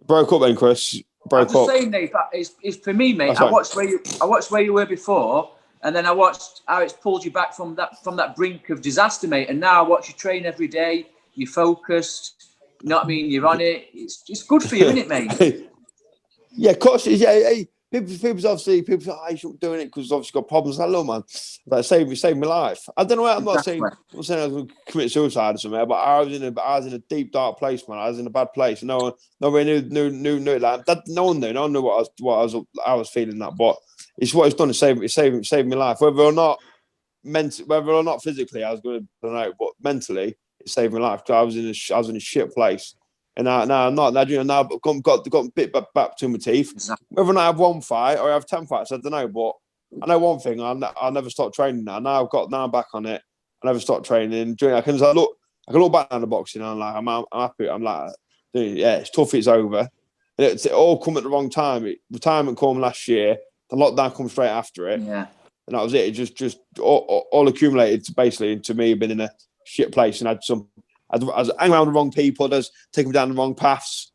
Speaker 2: Broke up then, Chris.
Speaker 3: I'm just saying, Nate, it's for me, mate. I watched where you were before, and then I watched how it's pulled you back from that brink of disaster, mate. And now I watch you train every day. You're focused. You know what I mean? You're on it. It's good for you, isn't it, mate?
Speaker 2: Yeah, of course. Yeah. People say, I shouldn't be doing it because obviously got problems. Hello, man. That saved my life. I don't know. I'm not saying I was going to commit suicide or something, but I was in a deep, dark place, man. I was in a bad place. Nobody knew that. No one knew. No one knew what I was feeling that. But it's what it's done to save my life. Whether or not physically, I was going to, I don't know, but mentally, it saved my life because I was in a shit place. And now I'm not. Now I've got a bit back to my teeth.
Speaker 3: Exactly.
Speaker 2: Whether or not I have one fight or I have 10 fights, I don't know. But I know one thing: I'll never stop training now. Now I'm back on it. I never stop training. I can look back on the boxing. And I'm like, I'm happy. I'm like, dude, yeah, it's tough. It's over. It all come at the wrong time. Retirement came last year. The lockdown come straight after it.
Speaker 3: Yeah.
Speaker 2: And that was it. It just all accumulated to me being in a shit place and had some. I was hanging around the wrong people. There's taking me down the wrong paths.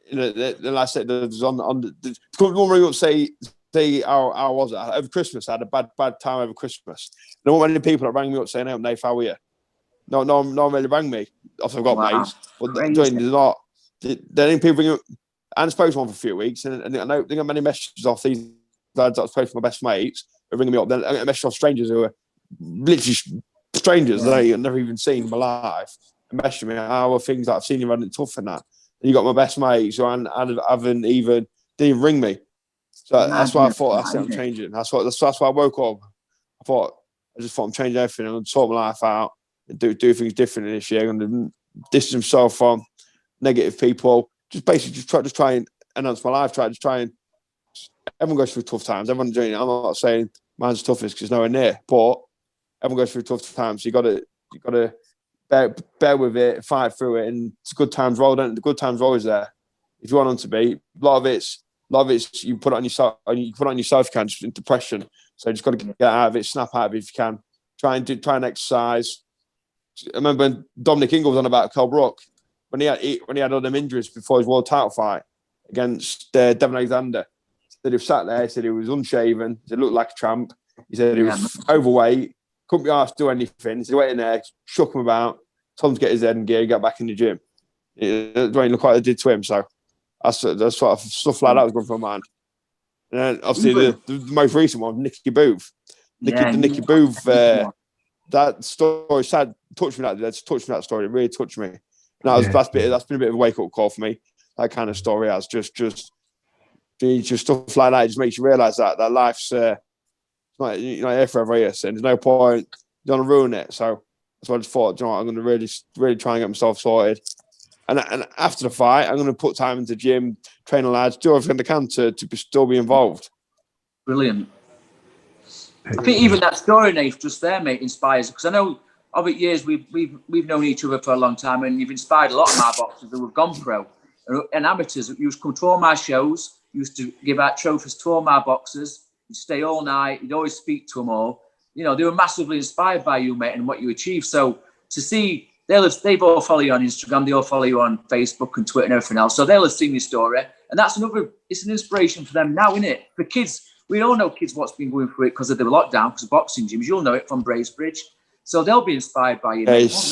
Speaker 2: Like I said, there's on the. One ring up say how was it over Christmas? I had a bad time over Christmas. There weren't many people that rang me up saying, "Hey, Nathan, how are you?" No one really rang me. Obviously, I've got mates, but there's not. There ain't people ringing up. I spoke to one for a few weeks, and I know they got many messages off these lads that I spoke to my best mates. They're ringing me up. Then I get messages off strangers who are literally strangers that I've never even seen in my life. Messaging me, how are things that I've seen you running tough and that. And you got my best mates who didn't even ring me. So that's why I thought I'm changing. That's why I woke up. I just thought I'm changing everything. I'm going to sort my life out and do things differently this year. I'm going to distance myself from negative people. Just basically just try and enhance my life. Everyone goes through tough times. Everyone's doing it. I'm not saying mine's the toughest because it's nowhere near, but everyone goes through tough times. So you got to bear with it, fight through it, and it's good times roll. The good times are always there. If you want them to be, a lot of it's you put it on yourself, and you put it on yourself. You can just in depression, so you just got to get out of it, snap out of it if you can. Try and exercise. I remember when Dominic Ingle was on about Kell Brook when he had all them injuries before his world title fight against Devon Alexander. He said he was sat there. He said he was unshaven. He said he looked like a tramp. He said he was overweight. Couldn't be asked to do anything. So he went in there, shook him about, told him to get his head in gear, got back in the gym. Dwayne, look what I did to him. So that's sort of stuff like that was going through my mind. And then obviously the most recent one, Nicky Booth. Nicky Booth, that story touched me. That story. It really touched me. That's been a bit of a wake up call for me. That kind of story has just stuff like that. It just makes you realise that life's you're not here forever, yes, and there's no point. You don't want to ruin it. So that's why I just thought, you know what, I'm going to really try and get myself sorted. And after the fight, I'm going to put time into the gym, train the lads, do everything I can to still be involved.
Speaker 3: Brilliant. I think even that story, Nate, just there, mate, inspires. Because I know over years we've known each other for a long time, and you've inspired a lot of my boxers that have gone pro and amateurs. You used to come to all my shows, used to give out trophies to all my boxers. You'd stay all night. You'd always speak to them all. You know, they were massively inspired by you, mate, and what you achieved. So to see, they both follow you on Instagram. They all follow you on Facebook and Twitter and everything else. So they'll have seen your story, and that's it's an inspiration for them now, isn't it? For kids. We all know kids what's been going through it because of the lockdown, because of boxing gyms. You'll know it from Bracebridge. So they'll be inspired by you.
Speaker 2: It's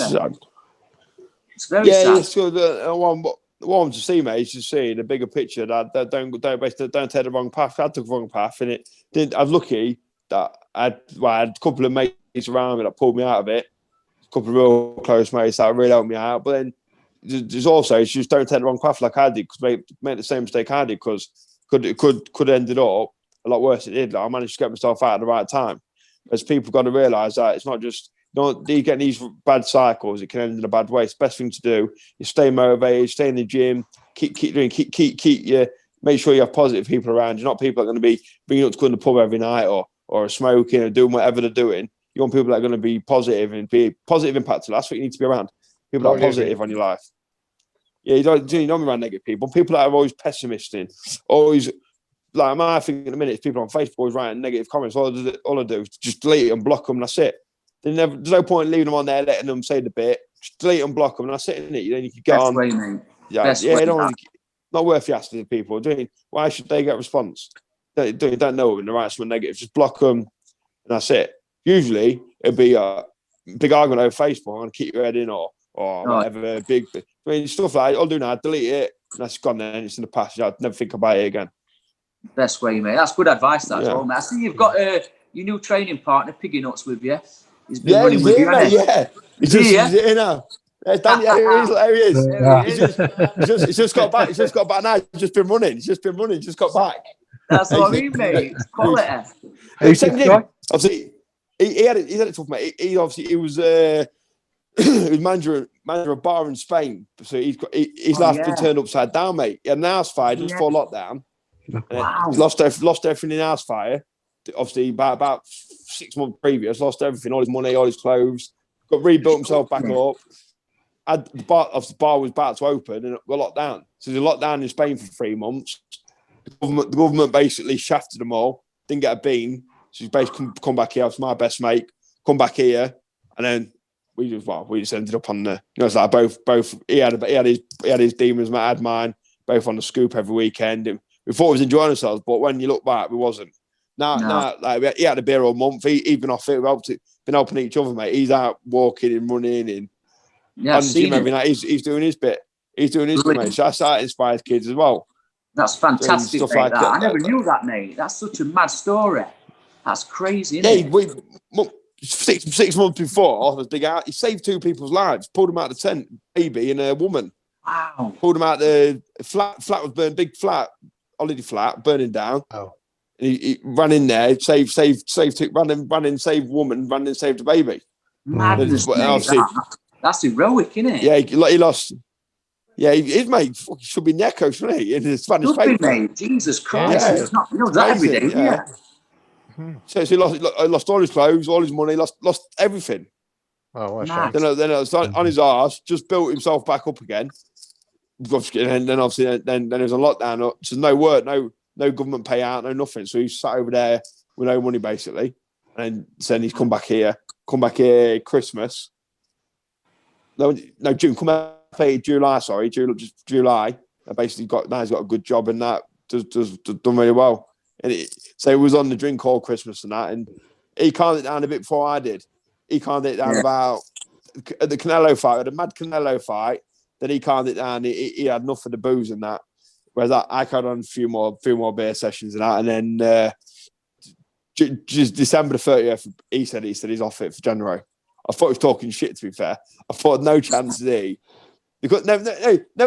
Speaker 3: very sad.
Speaker 2: It's good. What I want to see, mate, is to see the bigger picture. That don't take the wrong path. I took the wrong path, and it did. I was lucky that I had a couple of mates around me that pulled me out of it. A couple of real close mates that really helped me out. But then there's also, it's just don't take the wrong path like I did, because make the same mistake I did, because it could have ended up a lot worse than it did. Like, I managed to get myself out at the right time. As people got to realise that it's not just, you get these bad cycles, it can end in a bad way. It's the best thing to do is stay motivated, stay in the gym, keep make sure you have positive people around you, not people that are going to be bringing you up to go in the pub every night or smoking or doing whatever they're doing. You want people that are going to be positive and be positive impact. That's what you need to be around. People that are positive on your life. Yeah, you don't be around negative people. People that are always pessimistic, always. Like my thing at the minute is people on Facebook always writing negative comments. All I do is just delete them, block them, and that's it. There's no point leaving them on there, letting them say the bit. Just delete them, block them, and that's it, isn't it? Then you can get
Speaker 3: Best
Speaker 2: on.
Speaker 3: Way, mate.
Speaker 2: Not worth you asking people. Why should they get a response? You don't know when they write something negative. Just block them, and that's it. Usually, it'll be a big argument over Facebook. I'm going to keep your head in or whatever. Big. Stuff like that. I'll do now. Delete it. And that's gone then. It's in the past. I'll never think about it again.
Speaker 3: Best way, mate. That's good advice, that as well, mate. I see you've got your new training partner, Piggy Nuts, with you. He's been running with you, hasn't he?
Speaker 2: Yeah. He's here now. There he is. He's just got back. He's just got back now. He's just been running. Just got back.
Speaker 3: That's what I mean, mate. It's quality.
Speaker 2: Obviously, he had it tough, mate. He was he was manager of a bar in Spain. So his life been turned upside down, mate. He had an house fire just before lockdown.
Speaker 3: Wow.
Speaker 2: He's lost everything in the house fire. Obviously, about 6 months previous, lost everything, all his money, all his clothes. Got rebuilt himself back up. The bar was about to open and got locked down. So they locked down in Spain for 3 months. The government basically shafted them all. Didn't get a bean. So he's basically come back here. I was my best mate. Come back here, and then we just ended up on the. It's like both. He had his demons. I had mine. Both on the scoop every weekend. We thought we was enjoying ourselves, but when you look back, we wasn't. Now, like he had a beer all month. He's been off it. We've been helping each other, mate. He's out walking and running and on the gym every night. He's doing his bit. He's doing his bit, mate. So that inspires kids as well.
Speaker 3: That's fantastic, stuff like that. I never knew that, mate. That's such a mad story. That's crazy, isn't it?
Speaker 2: 6 months before, was big out. He saved 2 people's lives. Pulled them out of the tent, baby and a woman.
Speaker 3: Wow.
Speaker 2: Pulled them out the flat was burned, big flat, holiday flat, burning down.
Speaker 1: Oh.
Speaker 2: And he ran in there, saved, ran in, saved woman, ran in, saved the baby.
Speaker 3: Madness, that's heroic, isn't it?
Speaker 2: Yeah, he lost. Yeah, his mate should be Neko, shouldn't he? In the Spanish paper.
Speaker 3: Mate. Jesus Christ. Yeah. It's not, that every day, yeah.
Speaker 2: So he lost all his clothes, all his money, lost everything.
Speaker 4: Oh, what a
Speaker 3: shame.
Speaker 2: Then it was on his arse, just built himself back up again. And then obviously, then there was a lockdown. So no work, no government payout, no nothing. So he's sat over there with no money, basically. And then he's come back here Christmas. No, June. Come back July. Sorry, July. And basically he's got a good job and that does done really well. And so it was on the drink all Christmas and that, and he calmed it down a bit before I did. He calmed it down about the Canelo fight, the mad Canelo fight. he calmed it down. He had enough of the booze and that. Whereas I carried on a few more beer sessions and that, and then just December the 30th, he said he's off it for January. I thought he was talking shit. To be fair, I thought no chance he. Because never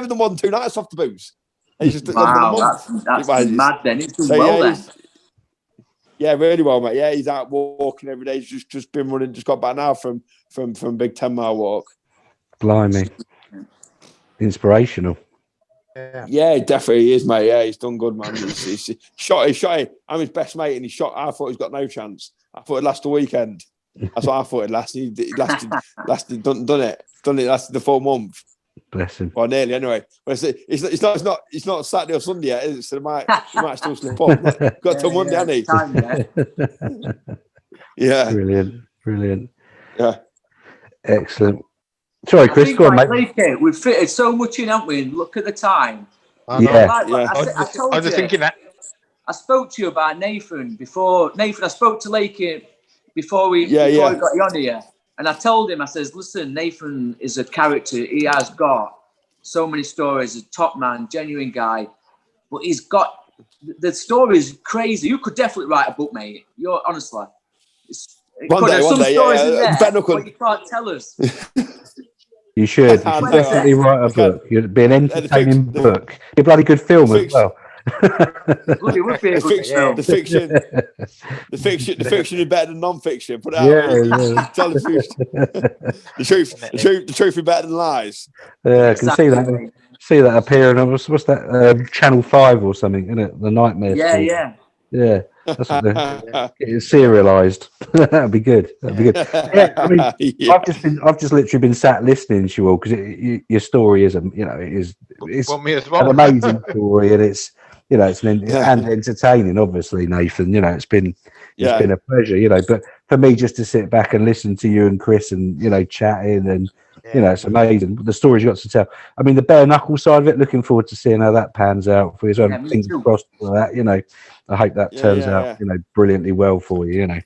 Speaker 2: done more than 2 nights off the booze. He's just
Speaker 3: wow, that's mad. Then it's doing well then.
Speaker 2: Yeah, really well, mate. Yeah, he's out walking every day. He's just been running. Just got back now from big 10-mile walk.
Speaker 1: Blimey, inspirational.
Speaker 2: Yeah, it definitely is, mate. Yeah, he's done good, man. He's shot. I'm his best mate, and he shot. I thought he's got no chance. I thought it'd last the weekend. That's what I thought it'd last. He lasted. Done it. Lasted the full month.
Speaker 1: Bless him.
Speaker 2: Well, nearly anyway. But it's not Saturday or Sunday yet, is it? So he might still slip up. Got till Monday, hasn't he? Yeah.
Speaker 1: Brilliant.
Speaker 2: Yeah.
Speaker 1: Excellent. Sorry, Chris, go on, mate.
Speaker 3: We've fitted so much in, haven't we? And look at the time.
Speaker 1: Yeah.
Speaker 3: I told you.
Speaker 4: Thinking that.
Speaker 3: I spoke to you about Nathan before. Nathan, I spoke to Lakey before we got you on here. And I told him, I says, listen, Nathan is a character. He has got so many stories. A top man, genuine guy. But he's got, the story is crazy. You could definitely write a book, mate. Honestly.
Speaker 2: One day,
Speaker 3: in there,
Speaker 2: Ben
Speaker 3: but you can't tell us.
Speaker 1: You should. You should definitely write a book. It'd be an entertaining book. Be a bloody good film as well.
Speaker 3: It would be a good film.
Speaker 2: The fiction is better than non-fiction. Put it out. Tell the truth. The truth is better than lies.
Speaker 1: Yeah, I can see that appearing on what's that? Channel 5 or something, isn't it? The Nightmare. Yeah. That's what it's serialized. That'd be good. Yeah, I mean, I've just literally been sat listening to you all because your story is it's an amazing story, and it's and entertaining. Obviously, Nathan, it's been a pleasure. But for me, just to sit back and listen to you and Chris and chatting and. It's amazing the stories you got to tell. I mean, the bare knuckle side of it. Looking forward to seeing how that pans out for you. So fingers crossed for that. I hope that turns out, brilliantly well for you. And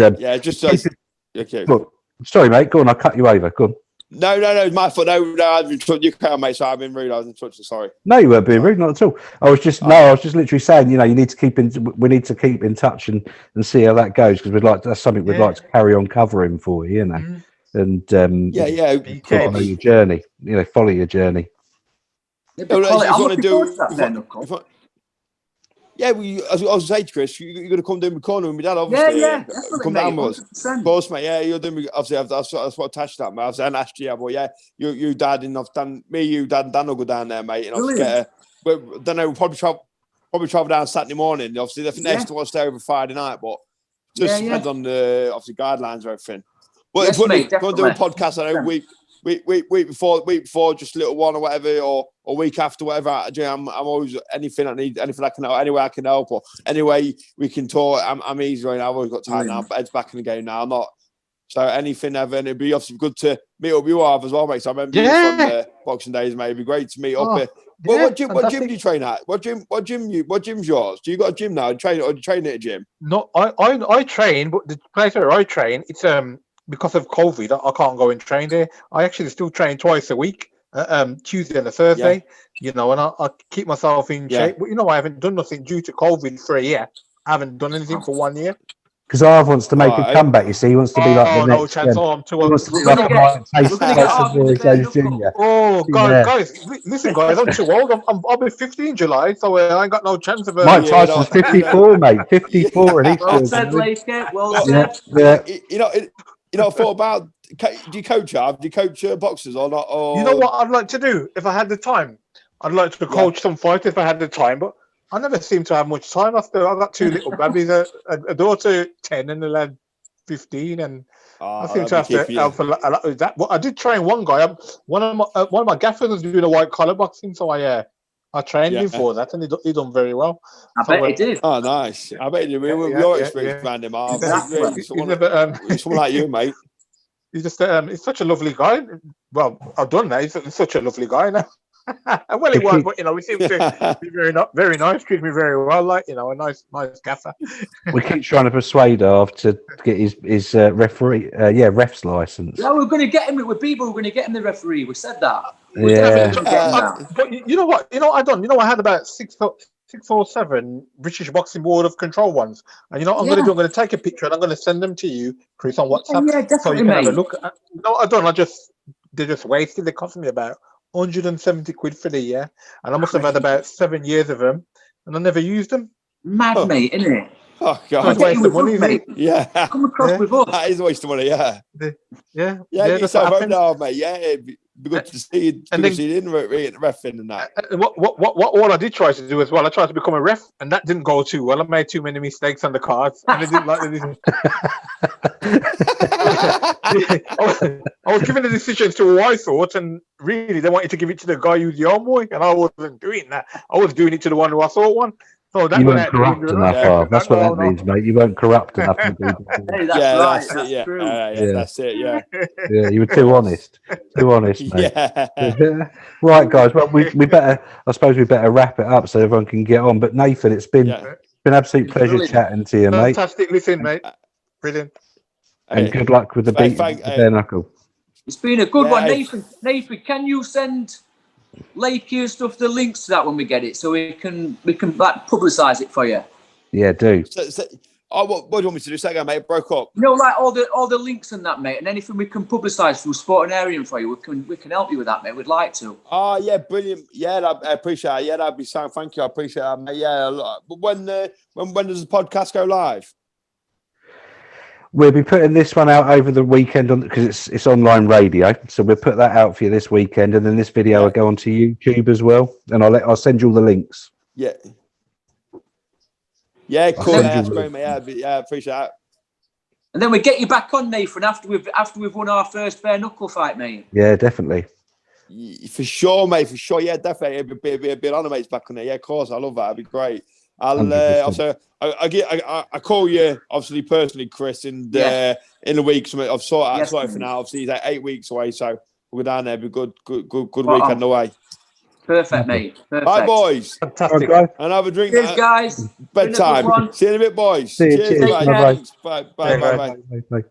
Speaker 2: okay.
Speaker 1: Look, sorry, mate. Go on. I cut you over. Go on.
Speaker 2: No, it's my fault. No, I've been you can, mate. So I've been rude. I was in touch. Sorry.
Speaker 1: No, you weren't being rude, not at all. I was just literally saying, you need to keep we need to keep in touch and see how that goes because that's something we'd like to carry on covering for you. And follow your journey. Follow your journey.
Speaker 2: I was saying to Chris, you're going to come down the corner with me, Dad. Obviously,
Speaker 3: definitely,
Speaker 2: come down with us. Of course, mate. Yeah, you're doing. Obviously, that's what attached to that, mate. I asked you, but you, Dad, and I've done me, you, Dad, and Dan will go down there, mate. And I'll don't know. We'll probably travel down Saturday morning. Obviously, the next one stay over Friday night, but just depends on the obviously guidelines and everything. Well, if we're going to do a podcast, I know week before, just a little one or whatever, or week after, whatever. I'm always anything I need, anything I can help, any way I can help, or any way we can talk. I'm easy right now. I've always got time now. Ed's back in the game now. I'm not. So anything ever, and it'd be obviously good to meet up you as well, mate. So I remember you from the Boxing Days, mate. It'd be great to meet up here. Well, what gym do you train at? What gym's yours? Do you got a gym now? Do you train at a gym?
Speaker 4: No, I train, but the place where I train, it's because of COVID, I can't go and train there. I actually still train twice a week, Tuesday and a Thursday, and I keep myself in shape. But, I haven't done nothing due to COVID for a year. I haven't done anything for 1 year.
Speaker 1: Because Arv wants to make a comeback, you see. He wants to be like the next...
Speaker 4: No chance. I'm too old. Guys, listen, guys, I'm too old. I'll be 50 in July, so I ain't got no chance of...
Speaker 1: Mike Tyson's 54, mate. 54. And
Speaker 3: well said, Lake. Well said.
Speaker 2: I thought about, do you coach, Arv? Do you coach boxers or not? Or...
Speaker 4: You know what I'd like to do if I had the time? I'd like to coach some fighters if I had the time, but I never seem to have much time. I've got 2 little babies, a daughter 10 and a lad 15, and I seem to have to help a lot with that. But I did train one guy. One of my gaffers was doing a white collar boxing, so I trained him for that, and he done very well.
Speaker 3: I bet he did.
Speaker 2: Oh, nice. I bet he did. Your experience around him, Arv. Someone like you, mate.
Speaker 4: He's just he's such a lovely guy. Well, I've done that. He's such a lovely guy now. Well, he was, but he seems to be very nice. Treats me very well, a nice gaffer.
Speaker 1: We keep trying to persuade Arv to get his referee, ref's license.
Speaker 3: Yeah, we're going to get him with people. We're going to get him the referee. We said that.
Speaker 1: Yeah.
Speaker 4: But you know what? You know what I done? You know, I had about six or seven British Boxing Board of Control ones. And you know what I'm going to do? I'm going to take a picture and I'm going to send them to you, Chris, on WhatsApp.
Speaker 3: Yeah, definitely,
Speaker 4: so you can
Speaker 3: mate.
Speaker 4: have a look. You know what I done? They're just wasted. They cost me about 170 quid for the year. And I must have had about 7 years of them. And I never used them.
Speaker 3: Mad, mate, isn't it?
Speaker 2: Oh,
Speaker 4: It's
Speaker 2: God.
Speaker 4: a waste of money,
Speaker 3: mate.
Speaker 2: Yeah.
Speaker 3: Come across with us.
Speaker 2: That is a waste of money, yeah.
Speaker 4: Yeah,
Speaker 2: Get
Speaker 4: that's what
Speaker 2: yourself out
Speaker 4: happened.
Speaker 2: now, mate. Yeah, it'd be good to see you.
Speaker 4: And
Speaker 2: Good
Speaker 4: then-
Speaker 2: to see you in the ref in and that.
Speaker 4: What all I did try to do as well, I tried to become a ref, and that didn't go too well. I made too many mistakes on the cards, and I didn't like the I was giving the decisions to who I thought, and really they wanted to give it to the guy who's the old boy, and I wasn't doing that. I was doing it to the one who I thought won. So that
Speaker 1: You
Speaker 4: went
Speaker 1: weren't
Speaker 4: out the
Speaker 1: corrupt
Speaker 4: window.
Speaker 1: enough, Harv. That's what that
Speaker 4: No.
Speaker 1: means, mate. You weren't corrupt enough to do that.
Speaker 3: Hey, that's right. That's
Speaker 2: it.
Speaker 3: true.
Speaker 2: Yeah, that's it. Yeah.
Speaker 1: Yeah, you were too honest. Too honest, mate.
Speaker 2: Yeah.
Speaker 1: Right, guys. Well, we better. I suppose we better wrap it up so everyone can get on. But Nathan, it's been an absolute pleasure
Speaker 3: Brilliant.
Speaker 1: chatting to you, mate.
Speaker 4: Fantastic. Listen, mate. Brilliant.
Speaker 1: And good luck with the beat of the bare knuckle.
Speaker 3: It's been a good one,
Speaker 2: hey.
Speaker 3: Nathan, can you send Lakey and stuff the links to that when we get it, so we can like publicise it for you?
Speaker 1: Yeah, do.
Speaker 2: What do you want me to do? Say again, mate. It broke up.
Speaker 3: You know, like all the links and that, mate, and anything we can publicise through Sportanarium for you, we can help you with that, mate. We'd like to.
Speaker 2: Oh, yeah, brilliant. Yeah, I appreciate it. Yeah, that'd be sound. Thank you. I appreciate that, mate. Yeah, but when does the podcast go live?
Speaker 1: We'll be putting this one out over the weekend because it's online radio. So we'll put that out for you this weekend, and then this video will go onto YouTube as well. And I'll send you all the links.
Speaker 2: Yeah. Yeah, cool. Yeah, that's great, mate. Yeah, I appreciate that.
Speaker 3: And then we get you back on, Nathan, after we've won our first bare knuckle fight, mate.
Speaker 1: Yeah, definitely.
Speaker 2: For sure, mate. For sure. Yeah, definitely. It'd be a bit on mates back on there. Yeah, of course. I love that. It'd be great. Also, I call you obviously personally, Chris, and in a week. So I've sorted for now. Obviously, he's like 8 weeks away, so we'll go down there. It'll be good weekend away.
Speaker 3: Perfect, mate. Perfect.
Speaker 2: Bye, boys.
Speaker 4: Fantastic.
Speaker 2: And have a drink.
Speaker 3: Cheers, guys.
Speaker 2: Bedtime. See you in a bit, boys.
Speaker 1: Cheers.
Speaker 2: Bye.
Speaker 1: Bye.
Speaker 2: Bye. Bye.
Speaker 1: Bye.